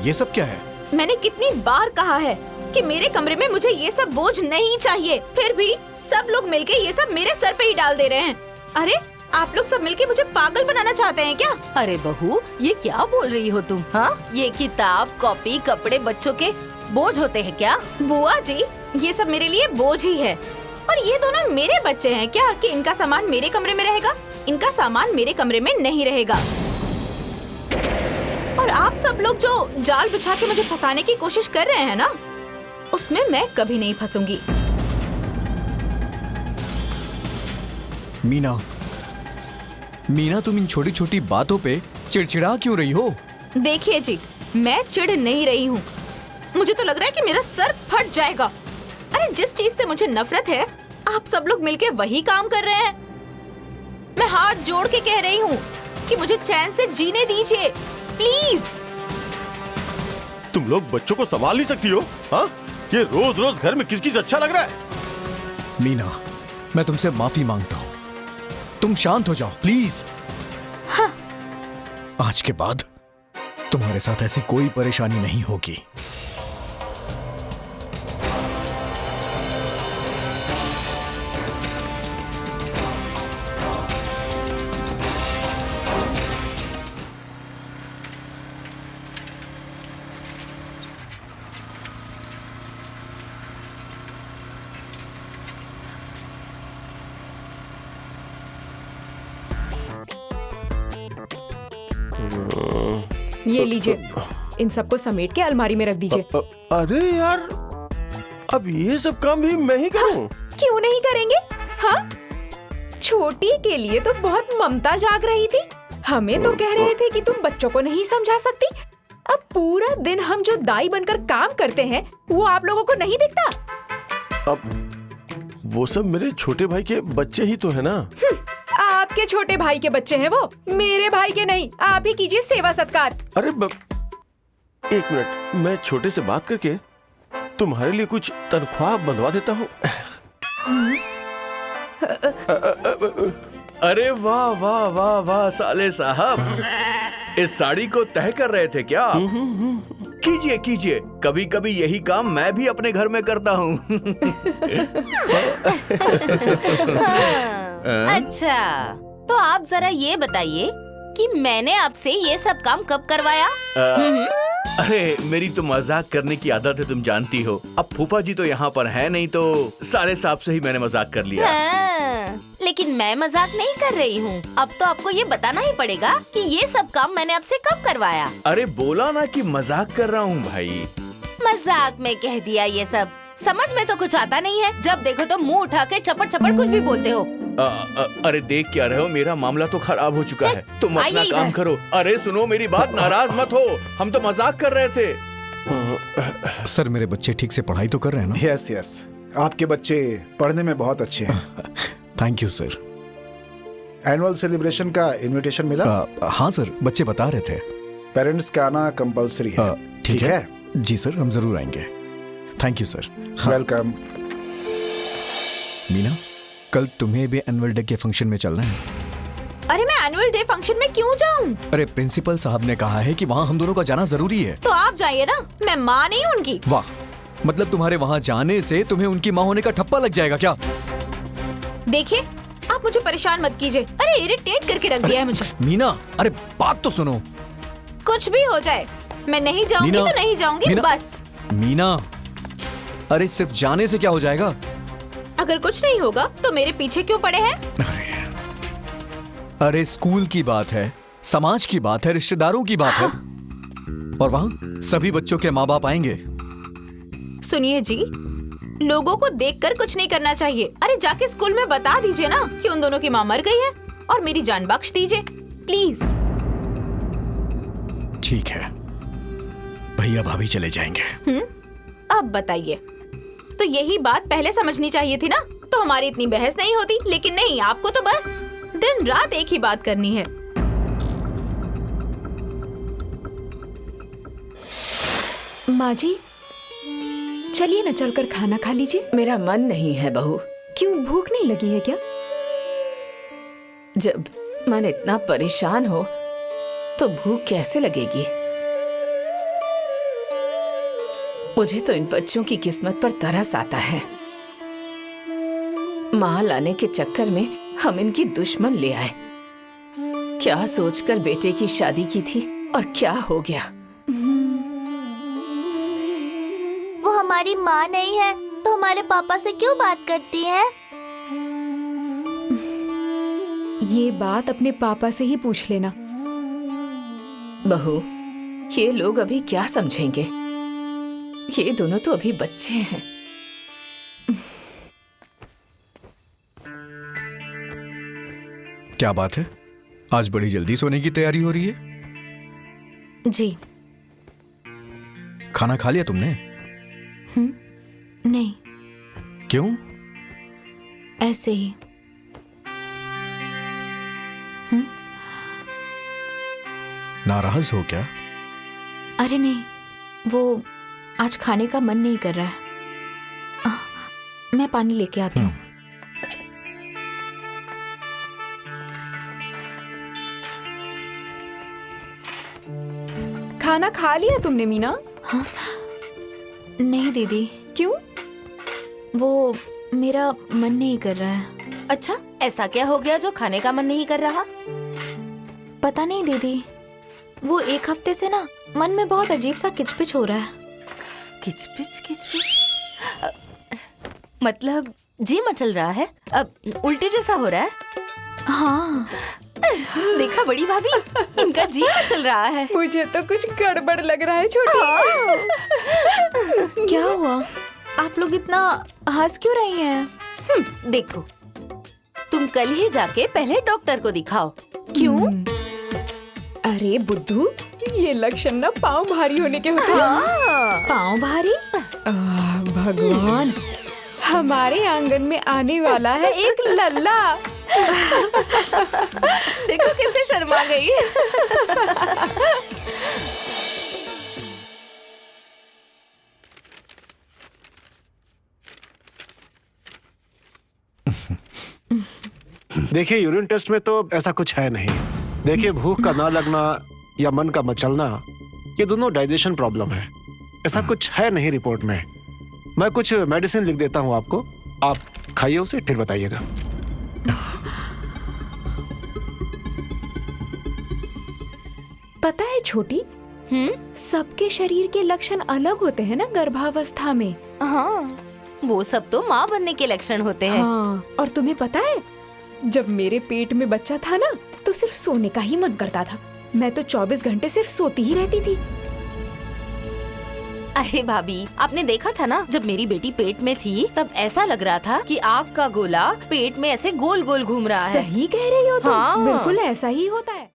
ये सब क्या है? मैंने कितनी बार कहा है कि मेरे कमरे में मुझे ये सब बोझ नहीं चाहिए, फिर भी सब लोग मिलके ये सब मेरे सर पे ही डाल दे रहे हैं। अरे आप लोग सब मिलके मुझे पागल बनाना चाहते हैं क्या? अरे बहू, ये क्या बोल रही हो तुम? हाँ, ये किताब, कॉपी, कपड़े बच्चों के बोझ होते हैं क्या? बुआ जी, ये सब मेरे लिए बोझ ही है। और ये दोनों मेरे बच्चे हैं क्या कि इनका सामान मेरे कमरे में रहेगा? इनका सामान मेरे कमरे में नहीं रहेगा। और आप सब लोग जो जाल बिछा के मुझे फंसाने की कोशिश कर रहे हैं ना, उसमें मैं कभी नहीं फंसूंगी। मीना, तुम इन छोटी छोटी बातों पे चिड़चिड़ा क्यों रही हो? देखिए जी, मैं चिढ़ नहीं रही हूँ। मुझे तो लग रहा है कि मेरा सर फट जाएगा। अरे जिस चीज से मुझे नफरत है, आप सब लोग मिलके वही काम कर रहे हैं। मैं हाथ जोड़ के कह रही हूँ कि मुझे चैन से जीने दीजिए, प्लीज। तुम लोग बच्चों को संभाल नहीं सकती हो? हाँ, ये रोज रोज घर में किस किस अच्छा लग रहा है? मीना, मैं तुमसे माफी मांगता हूँ, तुम शांत हो जाओ प्लीज। हाँ। आज के बाद तुम्हारे साथ ऐसी कोई परेशानी नहीं होगी। ये लीजिए, इन सबको समेट के अलमारी में रख दीजिए। अरे यार, अब ये सब काम भी मैं ही करूं? क्यों नहीं करेंगे? हाँ, छोटी के लिए तो बहुत ममता जाग रही थी। हमें तो कह रहे थे कि तुम बच्चों को नहीं समझा सकती। अब पूरा दिन हम जो दाई बनकर काम करते हैं, वो आप लोगों को नहीं दिखता? अब वो सब मेरे छोटे भाई के बच्चे ही तो है ना। आपके छोटे भाई के बच्चे हैं वो, मेरे भाई के नहीं। आप ही कीजिए सेवा सत्कार। अरे एक मिनट, मैं छोटे से बात करके तुम्हारे लिए कुछ तनख्वाह बंधवा देता हूँ। अरे वाह वाह वाह वाह साले साहब, इस साड़ी को तह कर रहे थे क्या? कीजिए कीजिए, कभी कभी यही काम मैं भी अपने घर में करता हूँ। अच्छा, तो आप जरा ये बताइए कि मैंने आपसे ये सब काम कब करवाया? अरे मेरी तो मजाक करने की आदत है, तुम जानती हो। अब फूफा जी तो यहाँ पर है नहीं, तो सारे साहब से ही मैंने मजाक कर लिया। हाँ, लेकिन मैं मजाक नहीं कर रही हूँ। अब तो आपको ये बताना ही पड़ेगा कि ये सब काम मैंने आपसे कब करवाया। अरे बोला ना कि मजाक कर रहा हूँ भाई। मजाक में कह दिया ये सब, समझ में तो कुछ आता नहीं है। जब देखो तो मुंह उठा के चपड़ चपड़ कुछ भी बोलते हो। अरे देख क्या रहे हो, मेरा मामला तो खराब हो चुका है। तुम अपना काम करो। अरे सुनो मेरी बात, नाराज मत हो, हम तो मजाक कर रहे थे। सर, मेरे बच्चे ठीक से पढ़ाई तो कर रहे हैं ना? यस यस, आपके बच्चे पढ़ने में बहुत अच्छे हैं। Thank you sir. Annual celebration का इनविटेशन मिला? हाँ सर, बच्चे बता रहे थे। पेरेंट्स का आना कंपलसरी है। ठीक है? जी सर, हम जरूर आएंगे। Thank you sir. Welcome. Meena, कल तुम्हें भी एनुअल डे के फंक्शन में चलना है। अरे मैं एनुअल डे फंक्शन में क्यों जाऊं? अरे प्रिंसिपल साहब ने कहा है कि वहाँ हम दोनों का जाना जरूरी है। तो आप जाइए ना, मैं माँ नहीं हूँ उनकी। वाह, मतलब तुम्हारे वहाँ जाने से तुम्हें उनकी माँ होने का ठप्पा लग जाएगा क्या? देखिए, आप मुझे परेशान मत कीजिए। अरे इरिटेट करके रख दिया है मुझे। मीना, अरे बात तो सुनो। कुछ भी हो जाए, मैं नहीं जाऊंगी तो नहीं जाऊंगी, बस। मीना, अरे सिर्फ जाने से क्या हो जाएगा? अगर कुछ नहीं होगा तो मेरे पीछे क्यों पड़े हैं? अरे स्कूल की बात है, समाज की बात है, रिश्तेदारों की बात है। और वहाँ सभी बच्चों के माँ बाप आएंगे। सुनिए जी, लोगों को देखकर कुछ नहीं करना चाहिए। अरे जाके स्कूल में बता दीजिए ना कि उन दोनों की माँ मर गई है और मेरी जान बख्श दीजिए, प्लीज। ठीक है, भैया भाभी चले जाएंगे। अब बताइए, तो यही बात पहले समझनी चाहिए थी ना, तो हमारी इतनी बहस नहीं होती। लेकिन नहीं, आपको तो बस दिन रात एक ही बात करनी है। माँ जी, चलिए न चलकर खाना खा लीजिए। मेरा मन नहीं है बहू। क्यों, भूख नहीं लगी है क्या? जब मन इतना परेशान हो तो भूख कैसे लगेगी? मुझे तो इन बच्चों की किस्मत पर तरस आता है। माँ लाने के चक्कर में हम इनकी दुश्मन ले आए। क्या सोचकर बेटे की शादी की थी और क्या हो गया। वो हमारी माँ नहीं है तो हमारे पापा से क्यों बात करती है? ये बात अपने पापा से ही पूछ लेना। बहू, ये लोग अभी क्या समझेंगे। ये दोनों तो अभी बच्चे हैं। क्या बात है, आज बड़ी जल्दी सोने की तैयारी हो रही है? जी खाना खा लिया तुमने? नहीं, क्यों? ऐसे ही। नाराज हो क्या? अरे नहीं, वो आज खाने का मन नहीं कर रहा है। मैं पानी लेके आती हूँ। खाना खा लिया तुमने मीना? नहीं दीदी, क्यों? वो मेरा मन नहीं कर रहा है। अच्छा, ऐसा क्या हो गया जो खाने का मन नहीं कर रहा? पता नहीं दीदी, वो एक हफ्ते से ना मन में बहुत अजीब सा किचपिच हो रहा है। किचपिच किचपिच मतलब जी मचल रहा है? अब उल्टे जैसा हो रहा है? हाँ, देखा बड़ी भाभी, इनका जी मचल रहा है। मुझे तो कुछ गड़बड़ लग रहा है छोटी। क्या हुआ? आप लोग इतना हंस क्यों रही हैं? देखो, तुम कल ही जाके पहले डॉक्टर को दिखाओ। क्यों? अरे बुद्धू, ये लक्षण ना पाँव भारी होने के होते हैं। पाँव भारी? भगवान, हमारे आंगन में आने वाला है एक लल्ला। देखो कैसे शर्मा गई। देखिए, यूरिन टेस्ट में तो ऐसा कुछ है नहीं। देखिए, भूख का ना लगना या मन का मचलना, ये दोनों डाइजेशन प्रॉब्लम है। ऐसा कुछ है नहीं रिपोर्ट में। मैं कुछ मेडिसिन लिख देता हूँ आपको, आप खाइए उसे, फिर बताइएगा। पता है छोटी, सबके शरीर के लक्षण अलग होते हैं ना गर्भावस्था में। हाँ, वो सब तो माँ बनने के लक्षण होते हैं। हाँ, और तुम्हें पता है, जब मेरे पेट में बच्चा था ना, तो सिर्फ सोने का ही मन करता था। मैं तो 24 घंटे सिर्फ सोती ही रहती थी। अरे भाभी, आपने देखा था ना, जब मेरी बेटी पेट में थी तब ऐसा लग रहा था कि आग का गोला पेट में ऐसे गोल गोल घूम रहा है। सही कह रही हो तुम। हाँ। बिल्कुल ऐसा ही होता है।